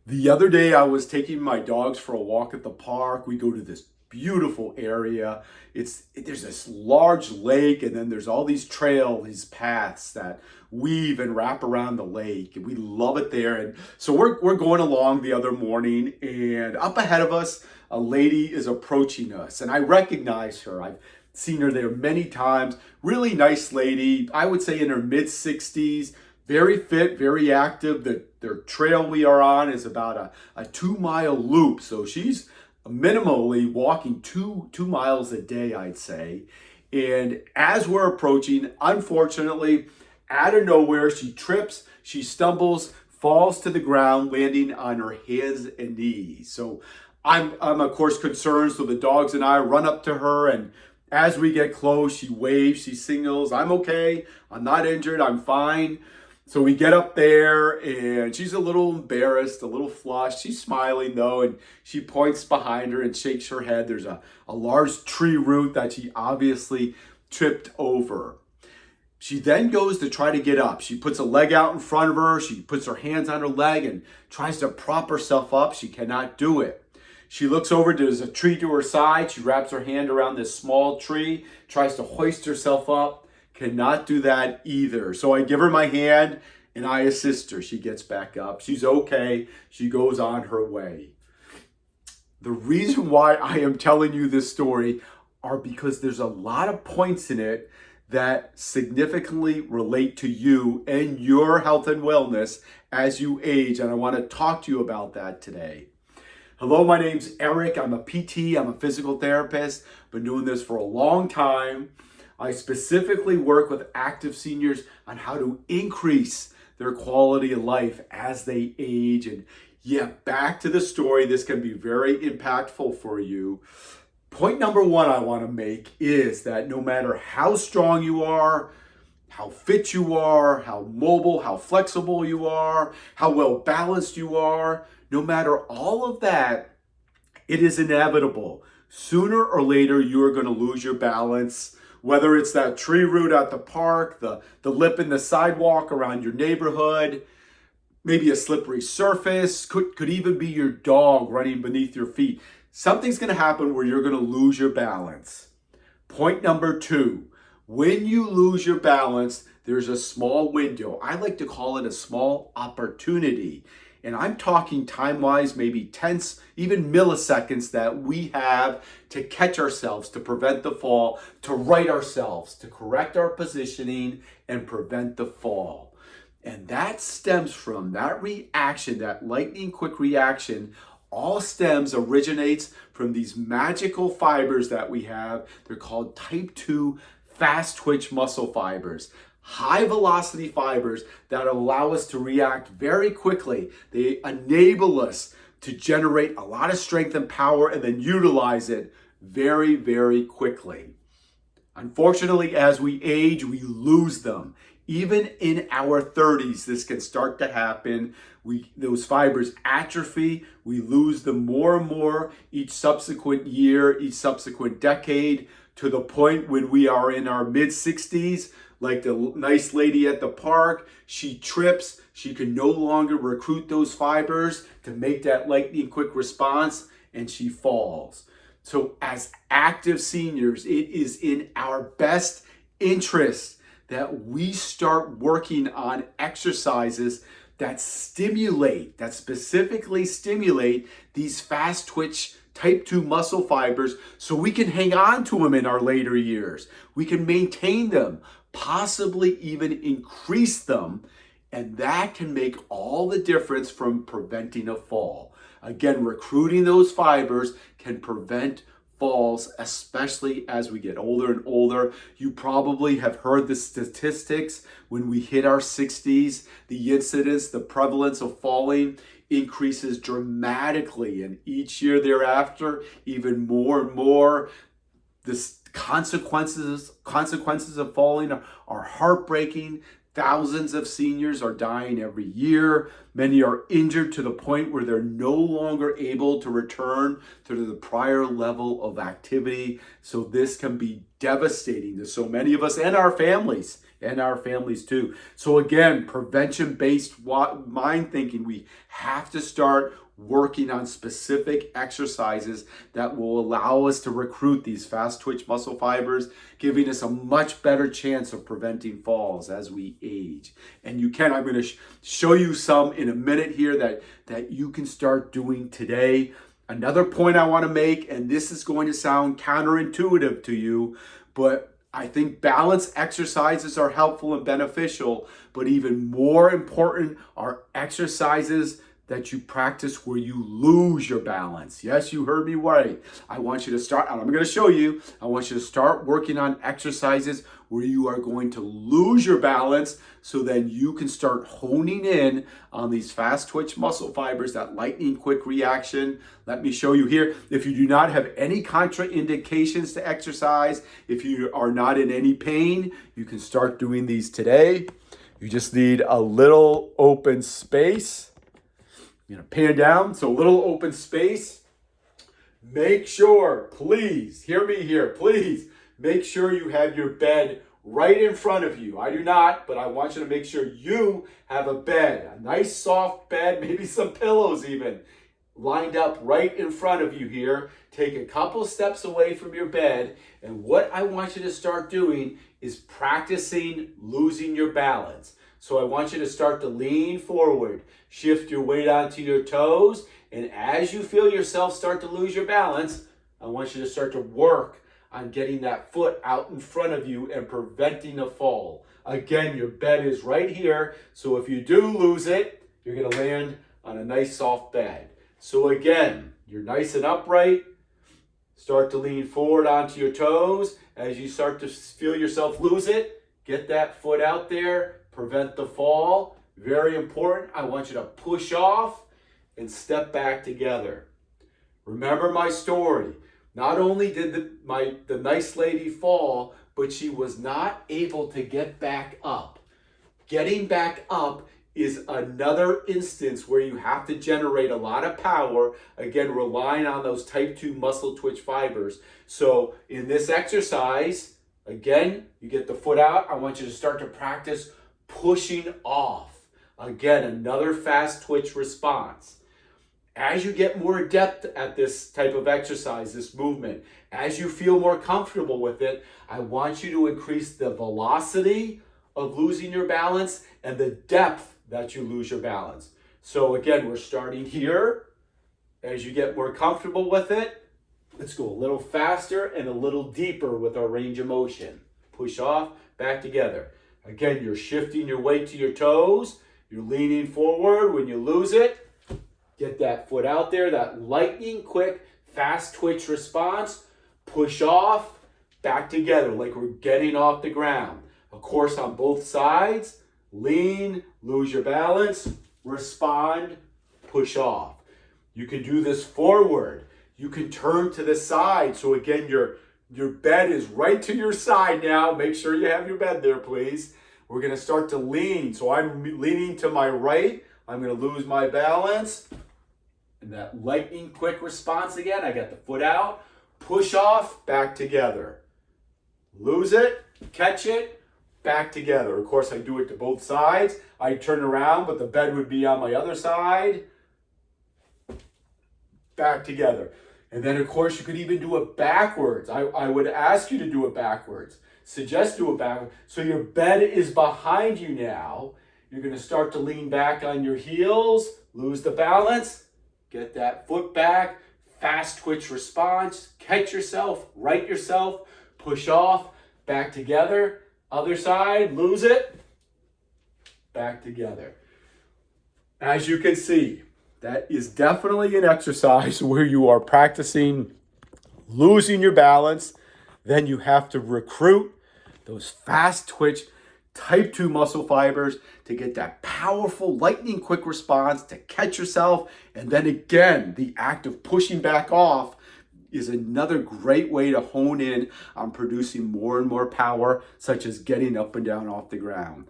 The other day, I was taking my dogs for a walk at the park. We go to this beautiful area. There's this large lake, and then there's all these these paths that weave and wrap around the lake, and we love it there. And so we're going along the other morning, and up ahead of us, a lady is approaching us, and I recognize her. I've seen her there many times. Really nice lady. I would say in her mid 60s. Very fit, very active. The trail we are on is about a 2 mile loop. So she's minimally walking two miles a day, I'd say. And as we're approaching, unfortunately, out of nowhere, she trips, she stumbles, falls to the ground, landing on her hands and knees. So I'm of course concerned. So the dogs and I run up to her, and as we get close, she waves, she signals, "I'm okay, I'm not injured, I'm fine." So we get up there, and she's a little embarrassed, a little flushed. She's smiling though, and she points behind her and shakes her head. There's a large tree root that she obviously tripped over. She then goes to try to get up. She puts a leg out in front of her. She puts her hands on her leg and tries to prop herself up. She cannot do it. She looks over, there's a tree to her side. She wraps her hand around this small tree, tries to hoist herself up. Cannot do that either. So I give her my hand and I assist her. She gets back up. She's okay. She goes on her way. The reason why I am telling you this story are because there's a lot of points in it that significantly relate to you and your health and wellness as you age. And I want to talk to you about that today. Hello, my name's Eric. I'm a PT. I'm a physical therapist. Been doing this for a long time. I specifically work with active seniors on how to increase their quality of life as they age. And yeah, back to the story, this can be very impactful for you. Point number one I want to make is that no matter how strong you are, how fit you are, how mobile, how flexible you are, how well balanced you are, no matter all of that, it is inevitable. Sooner or later, you are going to lose your balance. Whether it's that tree root at the park, the lip in the sidewalk around your neighborhood, maybe a slippery surface, could even be your dog running beneath your feet. Something's going to happen where you're going to lose your balance. Point number two, when you lose your balance, there's a small window. I like to call it a small opportunity. And I'm talking time-wise, maybe tenths, even milliseconds that we have to catch ourselves, to prevent the fall, to right ourselves, to correct our positioning and prevent the fall. And that stems from that reaction, that lightning quick reaction, originates from these magical fibers that we have. They're called type 2 fast twitch muscle fibers. High velocity fibers that allow us to react very quickly. They enable us to generate a lot of strength and power and then utilize it very, very quickly. Unfortunately, as we age, we lose them. Even in our 30s, this can start to happen. Those fibers atrophy. We lose them more and more each subsequent year, each subsequent decade, to the point when we are in our mid 60s. Like the nice lady at the park, she trips, she can no longer recruit those fibers to make that lightning quick response, and she falls. So as active seniors, it is in our best interest that we start working on exercises that specifically stimulate these fast twitch type 2 muscle fibers so we can hang on to them in our later years. We can maintain them, possibly even increase them, and that can make all the difference from preventing a fall. Again, recruiting those fibers can prevent falls, especially as we get older and older. You probably have heard the statistics. When we hit our 60s, the incidence, the prevalence of falling increases dramatically, and each year thereafter, even more and more. The consequences of falling are heartbreaking. Thousands of seniors are dying every year. Many are injured to the point where they're no longer able to return to the prior level of activity. So this can be devastating to so many of us and our families. Too. So again, prevention-based mind thinking, we have to start working on specific exercises that will allow us to recruit these fast twitch muscle fibers, giving us a much better chance of preventing falls as we age. And I'm going to show you some in a minute here that you can start doing today. Another point I want to make, and this is going to sound counterintuitive to you, but I think balance exercises are helpful and beneficial, but even more important are exercises that you practice where you lose your balance. Yes, you heard me right. I want you to start, and I'm going to show you, I want you to start working on exercises where you are going to lose your balance, so then you can start honing in on these fast twitch muscle fibers, that lightning quick reaction. Let me show you here. If you do not have any contraindications to exercise, if you are not in any pain, you can start doing these today. You just need a little open space. Pan down, so a little open space. Make sure, please, hear me here, please, make sure you have your bed right in front of you. I do not, but I want you to make sure you have a bed, a nice soft bed, maybe some pillows even, lined up right in front of you here. Take a couple steps away from your bed, and what I want you to start doing is practicing losing your balance. So I want you to start to lean forward, shift your weight onto your toes, and as you feel yourself start to lose your balance, I want you to start to work on getting that foot out in front of you and preventing a fall. Again, your bed is right here, so if you do lose it, you're going to land on a nice soft bed. So again, you're nice and upright. Start to lean forward onto your toes. As you start to feel yourself lose it, get that foot out there. Prevent the fall. Very important. I want you to push off and step back together. Remember my story. Not only did the nice lady fall, but she was not able to get back up. Getting back up is another instance where you have to generate a lot of power, again, relying on those type 2 muscle twitch fibers. So in this exercise, again, you get the foot out. I want you to start to practice pushing off. Again, another fast twitch response. As you get more adept at this type of exercise, this movement, as you feel more comfortable with it, I want you to increase the velocity of losing your balance and the depth that you lose your balance. So again, we're starting here. As you get more comfortable with it, let's go a little faster and a little deeper with our range of motion. Push off, back together. Again, you're shifting your weight to your toes. You're leaning forward. When you lose it, get that foot out there, that lightning quick, fast twitch response. Push off, back together like we're getting off the ground. Of course, on both sides, lean, lose your balance, respond, push off. You can do this forward. You can turn to the side. So again, your bed is right to your side now. Make sure you have your bed there, please. We're going to start to lean. So I'm leaning to my right. I'm going to lose my balance. And that lightning quick response again. I got the foot out. Push off, back together. Lose it, catch it, back together. Of course, I do it to both sides. I turn around, but the bed would be on my other side. Back together. And then, of course, you could even do it backwards. I would ask you to do it backwards. Suggest do it backwards. So your bed is behind you now. You're going to start to lean back on your heels, lose the balance, get that foot back, fast twitch response, catch yourself, right yourself, push off, back together. Other side, lose it, back together. As you can see, that is definitely an exercise where you are practicing losing your balance. Then you have to recruit those fast twitch type 2 muscle fibers to get that powerful lightning quick response, to catch yourself. And then again, the act of pushing back off is another great way to hone in on producing more and more power, such as getting up and down off the ground.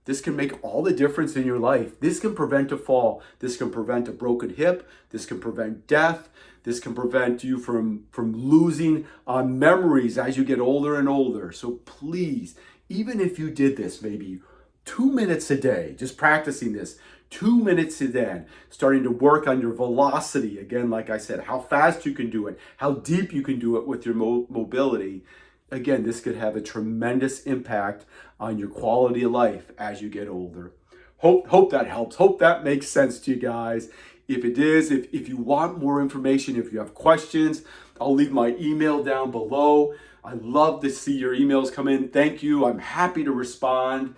this can make all the difference in your life. This can prevent a fall. This can prevent a broken hip. This can prevent death. This can prevent you from losing memories as you get older and older. So please, even if you did this maybe 2 minutes a day, just practicing this, 2 minutes a day, starting to work on your velocity. Again, like I said, how fast you can do it, how deep you can do it with your mobility. Again, this could have a tremendous impact on your quality of life as you get older. Hope that helps. Hope that makes sense to you guys. If it is, if you want more information, if you have questions, I'll leave my email down below. I love to see your emails come in. Thank you. I'm happy to respond.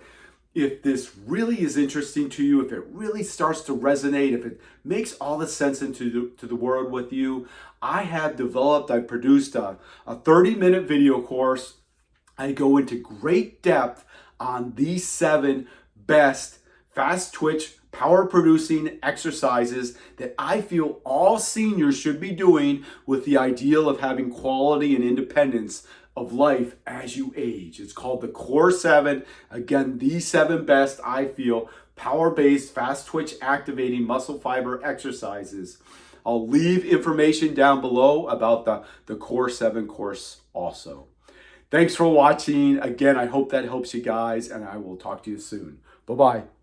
If this really is interesting to you, if it really starts to resonate, if it makes all the sense into the world with you, I've produced a 30-minute video course. I go into great depth on these 7 best fast twitch power producing exercises that I feel all seniors should be doing with the ideal of having quality and independence of life as you age. It's called the Core 7. Again, these 7 best, I feel, power-based, fast twitch activating muscle fiber exercises. I'll leave information down below about the Core 7 course also. Thanks for watching. Again, I hope that helps you guys, and I will talk to you soon. Bye-bye.